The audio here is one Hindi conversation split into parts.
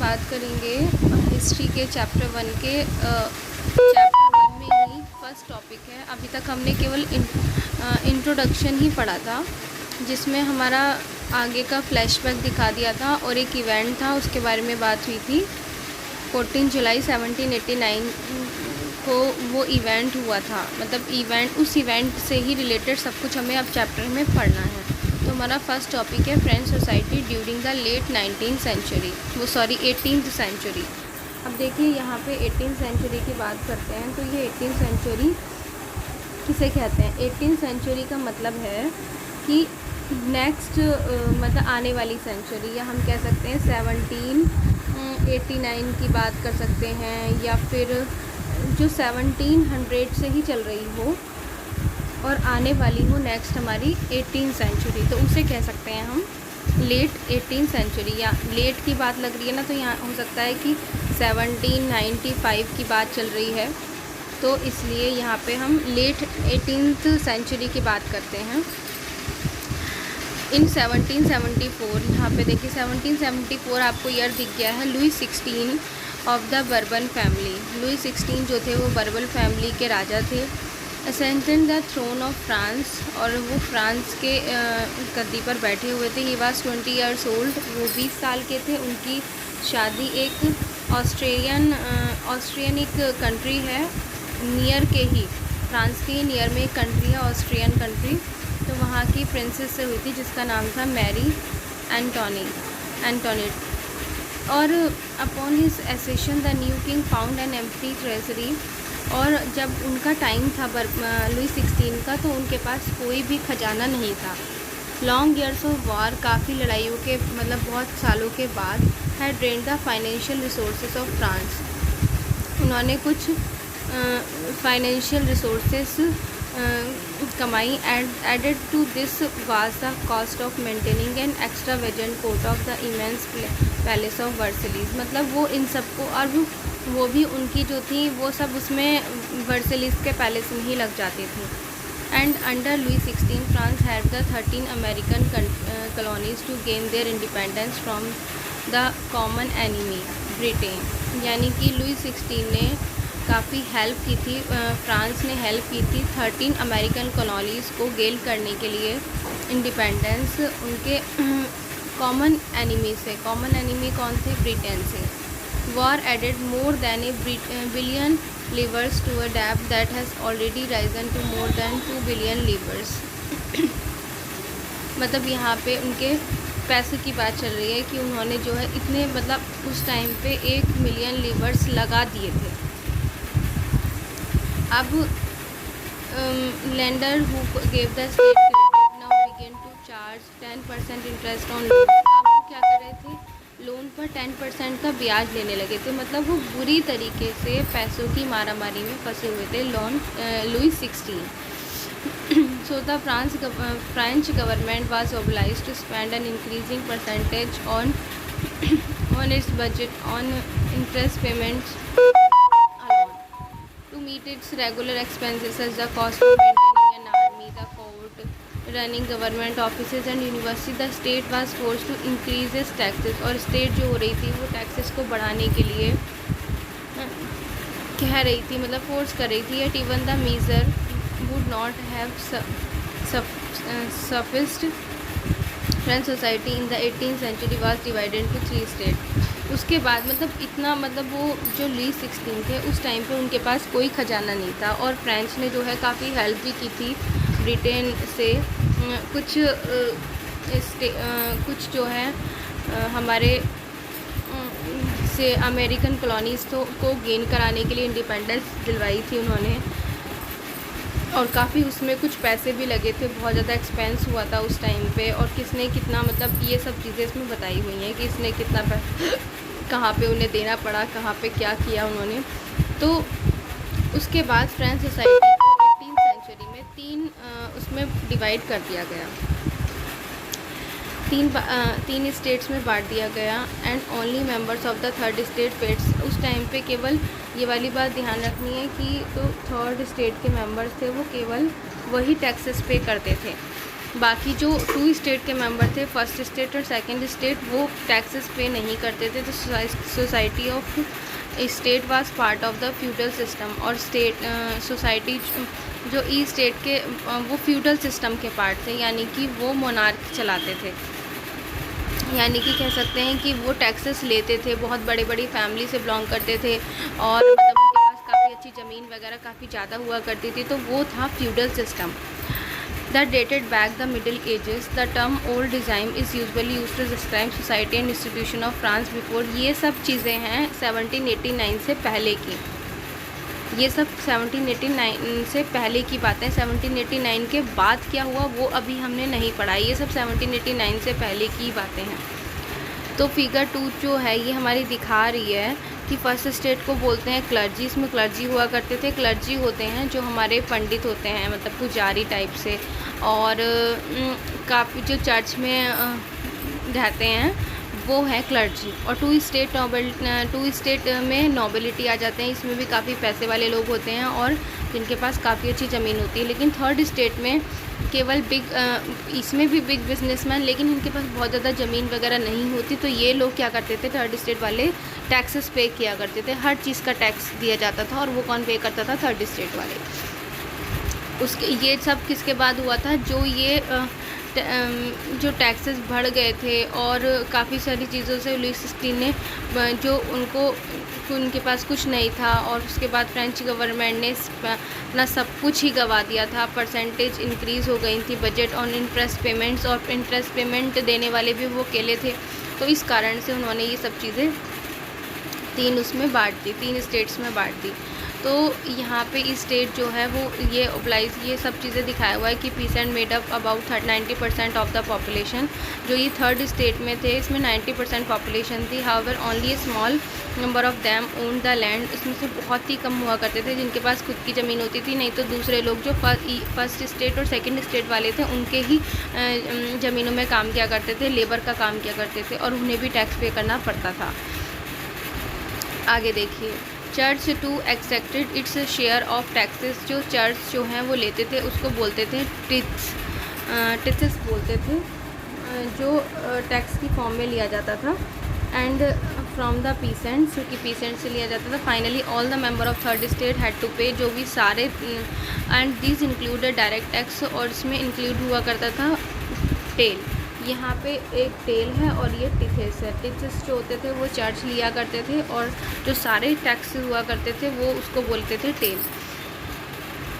बात करेंगे हिस्ट्री के चैप्टर 1 के चैप्टर 1 में ही फर्स्ट टॉपिक है। अभी तक हमने केवल इंट्रोडक्शन ही पढ़ा था, जिसमें हमारा आगे का फ्लैशबैक दिखा दिया था और एक इवेंट था उसके बारे में बात हुई थी। 14 जुलाई 1789 को वो इवेंट हुआ था, मतलब उस इवेंट से ही रिलेटेड सब कुछ हमें अब चैप्टर में पढ़ना है। तो हमारा फर्स्ट टॉपिक है French society during the late 18th century. अब देखिए यहाँ पे 18th सेंचुरी की बात करते हैं तो ये 18th सेंचुरी किसे कहते हैं। 18th सेंचुरी का मतलब है कि नेक्स्ट मतलब आने वाली सेंचुरी, या हम कह सकते हैं 1789 की बात कर सकते हैं, या फिर जो 1700 से ही चल रही हो और आने वाली हो नेक्स्ट हमारी 18th सेंचुरी, तो उसे कह सकते हैं हम लेट 18th सेंचुरी। या लेट की बात लग रही है ना, तो यहाँ हो सकता है कि 1795 की बात चल रही है, तो इसलिए यहाँ पे हम लेट 18th सेंचुरी की बात करते हैं। इन 1774, यहाँ पे देखिए 1774 आपको ईयर दिख गया है। Louis 16 of the Bourbon family, Louis 16 जो थे वो बर्बन फैमिली के राजा थे। Ascended the throne of France, और वो फ्रांस के गद्दी पर बैठे हुए थे। ही वाज 20 ईयर्स ओल्ड, वो 20 साल के थे। उनकी शादी एक ऑस्ट्रियन एक कंट्री है नियर के ही, फ्रांस के ही नियर में एक कंट्री है ऑस्ट्रियन कंट्री, तो वहाँ की प्रिंसेस से हुई थी जिसका नाम था मैरी एंटोनेट। और upon his accession the new king found an empty treasury, और जब उनका टाइम था लुई 16 का, तो उनके पास कोई भी खजाना नहीं था। लॉन्ग ईयर्स ऑफ वॉर, काफ़ी लड़ाइयों के मतलब बहुत सालों के बाद, had drained the financial resources of France, उन्होंने कुछ फाइनेंशियल रिसोर्सेस कमाई। Added to this was the cost of maintaining an extravagant court of the immense palace of Versailles, मतलब वो इन सबको, और वो भी उनकी जो थी वो सब उसमें वर्सेलिस के पैलेस में ही लग जाती थी। And under Louis 16 France had the 13 American colonies to gain their independence from the common enemy Britain, यानी कि लुई 16 ने काफ़ी हेल्प की थी, फ्रांस ने हेल्प की थी 13 अमेरिकन कॉलोनीज़ को गेन करने के लिए इंडिपेंडेंस उनके कॉमन एनिमी से। कॉमन एनिमी कौन थे? ब्रिटेन से। War added more than $1 billion to a डेब्ट that has already risen to more than $2 billion। मतलब यहाँ पे उनके पैसे की बात चल रही है कि उन्होंने जो है इतने, मतलब उस टाइम पे 1 मिलियन लीवर्स लगा दिए थे। अब lender who gave the state credit now begin to charge 10% interest on loan. अब वो क्या कर रहे थे? लोन पर 10% का ब्याज लेने लगे थे, मतलब वो बुरी तरीके से पैसों की मारामारी में फंसे हुए थे Louis 16। So the French government was obliged to spend an increasing percentage on its budget on interest payments to meet its regular expenses such the cost of maintaining an army, the court, running government offices and university. The state was forced to increase its taxes, और state जो हो रही थी वो taxes को बढ़ाने के लिए कह रही थी, मतलब फोर्स कर रही थी। Yet even the measure would not have sufficed. French society in the 18th century was divided into 3 states. उसके बाद मतलब इतना, मतलब वो जो लुई 16 थे उस टाइम पे उनके पास कोई ख़जाना नहीं था, और फ्रेंच ने जो है काफ़ी हेल्प भी की थी ब्रिटेन से। कुछ जो है हमारे से अमेरिकन कॉलोनीज़ को गेन कराने के लिए इंडिपेंडेंस दिलवाई थी उन्होंने, और काफ़ी उसमें कुछ पैसे भी लगे थे, बहुत ज़्यादा एक्सपेंस हुआ था उस टाइम पे। और किसने कितना, मतलब ये सब चीज़ें इसमें बताई हुई हैं कि इसने कितना कहाँ पे उन्हें देना पड़ा, कहाँ पे क्या किया उन्होंने। तो उसके बाद फ्रेंच सोसाइटी को 18th सेंचुरी में 3 उसमें डिवाइड कर दिया गया, 3 स्टेट्स में बांट दिया गया। And only members of the third state paid, उस टाइम पे केवल ये वाली बात ध्यान रखनी है कि तो थर्ड स्टेट के मेंबर्स थे वो केवल वही टैक्सेस पे करते थे। बाकी जो 2 स्टेट के मेंबर थे, फर्स्ट स्टेट और सेकंड स्टेट, वो टैक्सेस पे नहीं करते थे। तो society of state was part of the feudal system, और स्टेट सोसाइटी जो ई स्टेट के वो फ्यूडल सिस्टम के पार्ट थे, यानी कि वो मोनार्क चलाते थे। यानी कि कह सकते हैं कि वो टैक्सेस लेते थे, बहुत बड़ी बड़ी फैमिली से बिलोंग करते थे, और मतलब उनके पास काफ़ी अच्छी ज़मीन वगैरह काफ़ी ज़्यादा हुआ करती थी। तो वो था feudal system that dated back the Middle Ages. The term old regime is usually used to describe society and institution of France before. ये सब चीज़ें हैं 1789 से पहले की, ये सब 1789 से पहले की बातें। 1789 के बाद क्या हुआ वो अभी हमने नहीं पढ़ा, ये सब 1789 से पहले की बातें हैं। तो फिगर 2 जो है ये हमारी दिखा रही है कि फर्स्ट स्टेट को बोलते हैं क्लर्जी। इसमें क्लर्जी हुआ करते थे। क्लर्जी होते हैं जो हमारे पंडित होते हैं, मतलब पुजारी टाइप से, और काफ़ी जो चर्च में रहते हैं वो है क्लर्जी। और 2 स्टेट में नोबिलिटी आ जाते हैं। इसमें भी काफ़ी पैसे वाले लोग होते हैं और जिनके पास काफ़ी अच्छी ज़मीन होती है। लेकिन थर्ड स्टेट में केवल इसमें भी बिग बिजनेसमैन, लेकिन इनके पास बहुत ज़्यादा ज़मीन वगैरह नहीं होती। तो ये लोग क्या करते थे, थर्ड स्टेट वाले टैक्सेस पे किया करते थे। हर चीज़ का टैक्स दिया जाता था, और वो कौन पे करता था, थर्ड स्टेट वाले। उसके ये सब किसके बाद हुआ था, जो टैक्सेस बढ़ गए थे और काफ़ी सारी चीज़ों से लुई 16 ने जो उनके पास कुछ नहीं था, और उसके बाद फ्रेंच गवर्नमेंट ने अपना सब कुछ ही गवा दिया था। परसेंटेज इंक्रीज़ हो गई थी बजट ऑन इंटरेस्ट पेमेंट्स, और इंटरेस्ट पेमेंट देने वाले भी वो अकेले थे। तो इस कारण से उन्होंने ये सब चीज़ें 3 स्टेट्स में बांट दी। तो यहाँ पे स्टेट जो है वो ये सब चीज़ें दिखाया हुआ है कि pheasant made up about 90% of the population. जो ये थर्ड स्टेट में थे इसमें 90% पॉपुलेशन थी। However only small number of them own the land. इसमें से बहुत ही कम हुआ करते थे जिनके पास खुद की ज़मीन होती थी, नहीं तो दूसरे लोग जो फर्स्ट स्टेट और सेकंड स्टेट वाले थे उनके ही ज़मीनों में काम किया करते थे, लेबर का काम किया करते थे, और उन्हें भी टैक्स पे करना पड़ता था। आगे देखिए, church too accepted its share of taxes. जो चर्च जो हैं वो लेते थे उसको बोलते थे टिथ्स बोलते थे, जो टैक्स की फॉर्म में लिया जाता था। एंड फ्रॉम द पीसेंट्स, क्योंकि पीसेंट से लिया जाता था। Finally all the member of third state had to pay, जो भी सारे, and this included direct tax, और इसमें इंक्लूड हुआ करता था टेल। यहाँ पे एक टेल है और ये टिथेस है। टिथेस जो होते थे वो चर्च लिया करते थे, और जो सारे टैक्स हुआ करते थे वो उसको बोलते थे tell.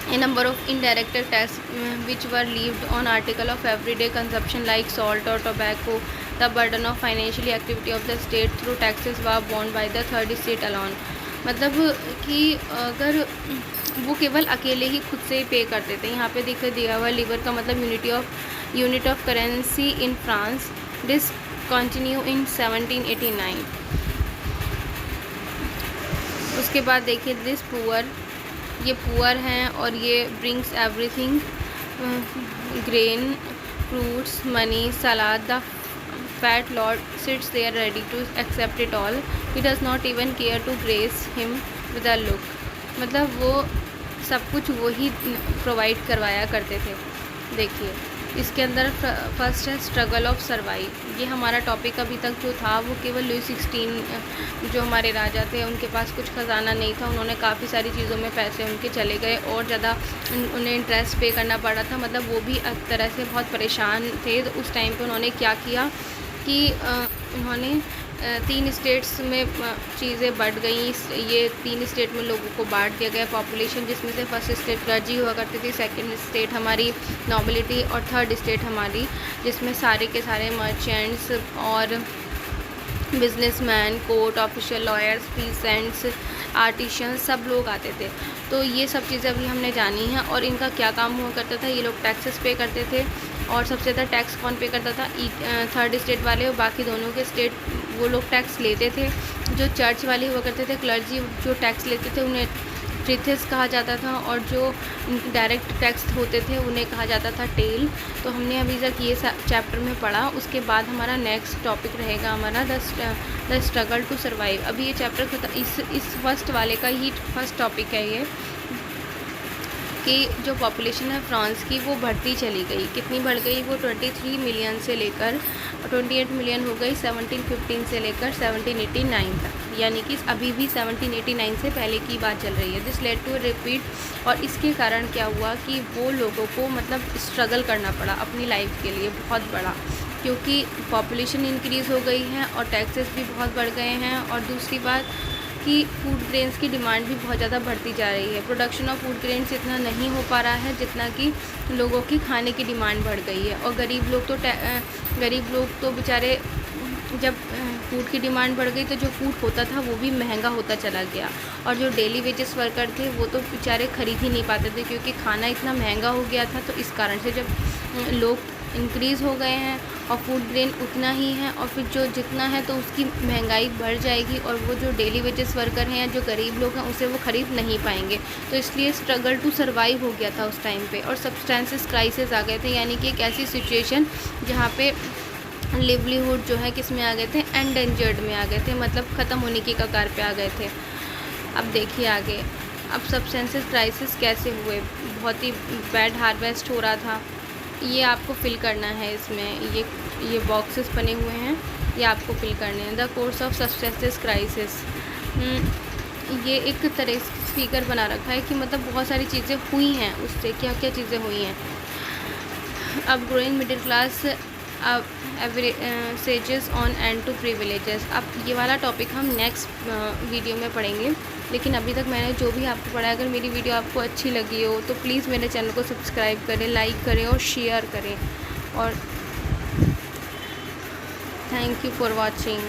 A number of indirect tax which were levied on article of everyday consumption like salt or tobacco. The burden of financial activity of the state through taxes was borne by the third state alone. मतलब कि अगर वो केवल अकेले ही खुद से ही पे करते थे। यहाँ पे दिया हुआ लीवर का मतलब unit of currency in France, this continue in 1789। उसके बाद देखिए दिस पुअर, ये पुअर हैं, और ये brings everything, grain, fruits, money, salad. The fat lord sits there ready to accept it all, he does not even care to grace him with a look. मतलब वो सब कुछ वो ही प्रोवाइड करवाया करते थे। देखिए इसके अंदर फर्स्ट है स्ट्रगल ऑफ सर्वाइव। ये हमारा टॉपिक अभी तक जो था वो केवल लुई 16 जो हमारे राजा थे उनके पास कुछ ख़जाना नहीं था, उन्होंने काफ़ी सारी चीज़ों में पैसे उनके चले गए और ज़्यादा उन्हें इंटरेस्ट पे करना पड़ा था। मतलब वो भी एक तरह से बहुत परेशान थे। तो उस टाइम पे उन्होंने क्या किया कि उन्होंने 3 स्टेट्स में चीज़ें बढ़ गई। ये 3 स्टेट में लोगों को बांट दिया गया पॉपुलेशन, जिसमें से फर्स्ट स्टेट क्लर्जी हुआ करती थी, सेकंड स्टेट हमारी नोबिलिटी, और थर्ड स्टेट हमारी जिसमें सारे के सारे मर्चेंट्स और businessman, court official, lawyers, peasants, artisans सब लोग आते थे। तो ये सब चीज़ें अभी हमने जानी हैं। और इनका क्या काम हुआ करता था, ये लोग टैक्सेस पे करते थे। और सबसे ज़्यादा टैक्स कौन पे करता था, थर्ड स्टेट वाले, और बाकी दोनों के स्टेट वो लोग टैक्स लेते थे। जो चर्च वाले हुआ करते थे क्लर्जी, जो टैक्स लेते थे उन्हें ट्रिथेस कहा जाता था, और जो डायरेक्ट टैक्स होते थे उन्हें कहा जाता था टेल। तो हमने अभी तक ये चैप्टर में पढ़ा। उसके बाद हमारा नेक्स्ट टॉपिक रहेगा हमारा द स्ट्रगल टू सर्वाइव। अभी ये चैप्टर इस फर्स्ट वाले का ही फर्स्ट टॉपिक है ये। कि जो पॉपुलेशन है फ्रांस की वो बढ़ती चली गई। कितनी बढ़ गई? वो 23 मिलियन से लेकर 28 मिलियन हो गई 1715 से लेकर 1789 तक, यानी कि अभी भी 1789 से पहले की बात चल रही है। दिस लेड टू रिपीट, और इसके कारण क्या हुआ कि वो लोगों को मतलब स्ट्रगल करना पड़ा अपनी लाइफ के लिए बहुत बड़ा, क्योंकि पॉपुलेशन इंक्रीज़ हो गई है और टैक्सेस भी बहुत बढ़ गए हैं। और दूसरी बात कि फूड ग्रेन्स की डिमांड भी बहुत ज़्यादा बढ़ती जा रही है। प्रोडक्शन ऑफ फूड ग्रेन्स इतना नहीं हो पा रहा है जितना कि लोगों की खाने की डिमांड बढ़ गई है। और गरीब लोग तो बेचारे, जब फूड की डिमांड बढ़ गई तो जो फूड होता था वो भी महंगा होता चला गया, और जो डेली वेजेस वर्कर थे वो तो बेचारे ख़रीद ही नहीं पाते थे, क्योंकि खाना इतना महंगा हो गया था। तो इस कारण से जब लोग इंक्रीज़ हो गए हैं और फूड ग्रेन उतना ही है, और फिर जो जितना है तो उसकी महंगाई बढ़ जाएगी, और वो जो डेली वेजेस वर्कर हैं या जो गरीब लोग हैं उसे वो ख़रीद नहीं पाएंगे। तो इसलिए स्ट्रगल टू सर्वाइव हो गया था उस टाइम पे, और सब्सटेंसेस क्राइसिस आ गए थे, यानी कि एक ऐसी सिचुएशन जहाँ पे लिवलीहुड जो है किस में आ गए थे? एंडेंजर्ड में आ गए थे, मतलब ख़त्म होने की कगार पे आ गए थे। अब देखिए आगे, अब सब्सटेंसेस क्राइसिस कैसे हुए? बहुत ही बैड हार्वेस्ट हो रहा था। ये आपको फिल करना है, इसमें ये बॉक्सेस बने हुए हैं, ये आपको फिल करने हैं। The course of substances crisis, ये एक तरह से स्पीकर बना रखा है कि मतलब बहुत सारी चीज़ें हुई हैं, उससे क्या क्या चीज़ें हुई हैं। अब growing middle class envisages an end to privileges. अब ये वाला टॉपिक हम नेक्स्ट वीडियो में पढ़ेंगे, लेकिन अभी तक मैंने जो भी आपको पढ़ाया, अगर मेरी वीडियो आपको अच्छी लगी हो तो प्लीज़ मेरे चैनल को सब्सक्राइब करें, लाइक करें और शेयर करें। और थैंक यू फॉर वॉचिंग।